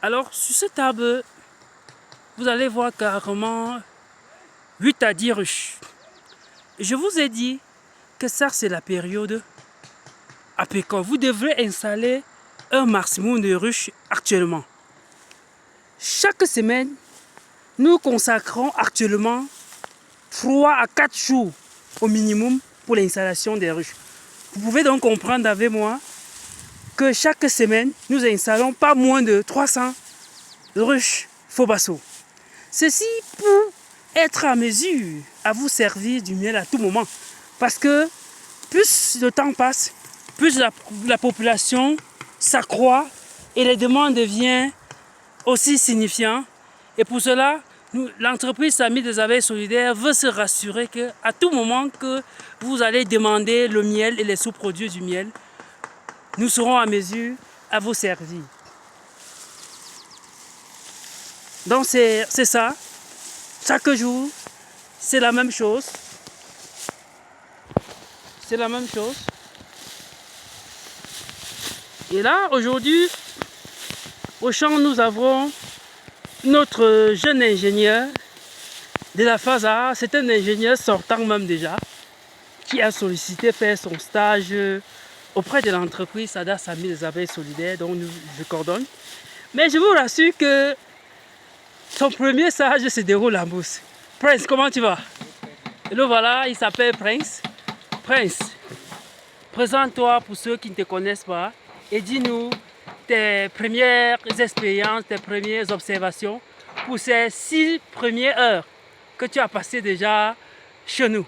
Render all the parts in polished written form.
Alors, sur cette arbre, vous allez voir carrément 8 à 10 ruches. Je vous ai dit que ça, c'est la période apicole. Vous devrez installer un maximum de ruches actuellement. Chaque semaine, nous consacrons actuellement 3 à 4 jours au minimum pour l'installation des ruches. Vous pouvez donc comprendre avec moi que chaque semaine, nous installons pas moins de 300 ruches Fobasso. Ceci pour être à mesure à vous servir du miel à tout moment. Parce que plus le temps passe, plus la population s'accroît et les demandes deviennent aussi signifiantes. Et pour cela, l'entreprise Amis des Abeilles Solidaires veut se rassurer qu'à tout moment que vous allez demander le miel et les sous-produits du miel, nous serons à mesure à vous servir. Donc c'est ça. Chaque jour, c'est la même chose. C'est la même chose. Et là, aujourd'hui, au champ, nous avons notre jeune ingénieur de la FASA. C'est un ingénieur sortant même déjà, qui a sollicité faire son stage auprès de l'entreprise SADAS Amis des Abeilles Solidaires, dont je coordonne. Mais je vous rassure que son premier stage se déroule en Beauce. Prince, comment tu vas? Et le voilà, il s'appelle Prince. Prince, présente-toi pour ceux qui ne te connaissent pas et dis-nous tes premières expériences, tes premières observations pour ces 6 premières heures que tu as passées déjà chez nous.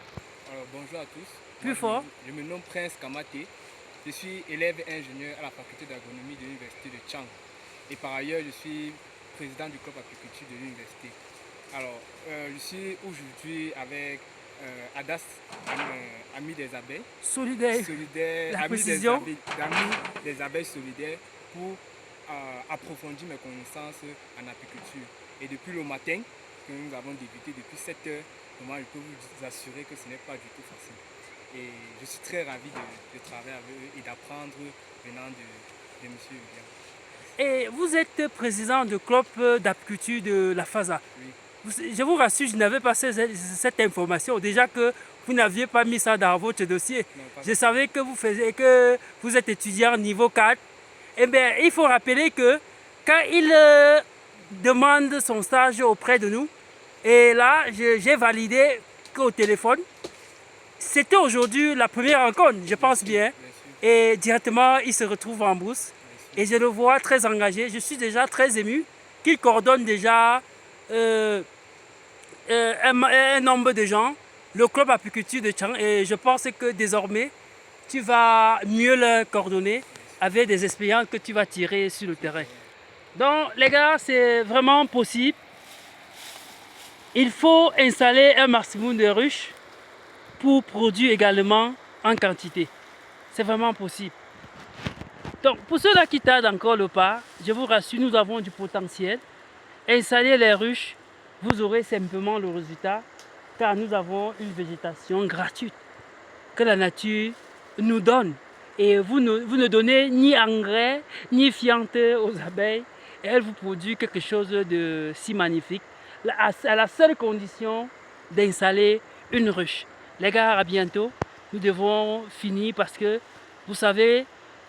Alors, bonjour à tous. Plus fort. Je me nomme Prince Kamaté. Je suis élève ingénieur à la faculté d'agronomie de l'université de Tchang. Et par ailleurs, je suis président du club apiculture de l'université. Alors, je suis aujourd'hui avec ADAS, Amis des Abeilles Solidaire. La Amis précision. des Abeilles Solidaires pour approfondir mes connaissances en apiculture. Et depuis le matin que nous avons débuté, depuis 7 heures, moi, je peux vous assurer que ce n'est pas du tout facile. Et je suis très ravi de travailler avec eux et d'apprendre venant de M. William. Et vous êtes président du club d'apiculture de la FASA. Oui. Je vous rassure, je n'avais pas cette information. Déjà que vous n'aviez pas mis ça dans votre dossier. Non, je savais que vous êtes étudiant niveau 4. Eh bien, il faut rappeler que quand il demande son stage auprès de nous, et là, j'ai validé qu'au téléphone, c'était aujourd'hui la première rencontre, je pense bien. Et directement, il se retrouve en Beauce. Et je le vois très engagé. Je suis déjà très ému qu'il coordonne déjà un nombre de gens, le club apiculture de Tchang. Et je pense que désormais, tu vas mieux le coordonner avec des expériences que tu vas tirer sur le terrain. Donc, les gars, c'est vraiment possible. Il faut installer un maximum de ruches pour produire également en quantité. C'est vraiment possible. Donc, pour ceux-là qui tardent encore le pas, je vous rassure, nous avons du potentiel. Installez les ruches, vous aurez simplement le résultat, car nous avons une végétation gratuite que la nature nous donne. Et vous ne donnez ni engrais, ni fiente aux abeilles. Et elle vous produit quelque chose de si magnifique, à la seule condition d'installer une ruche. Les gars, à bientôt. Nous devons finir parce que, vous savez,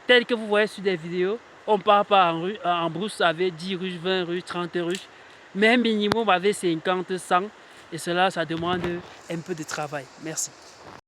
tel que vous voyez sur des vidéos, on ne part pas en brousse avec 10 ruches, 20 ruches, 30 ruches, mais un minimum avec 50, 100. Et cela, ça demande un peu de travail. Merci.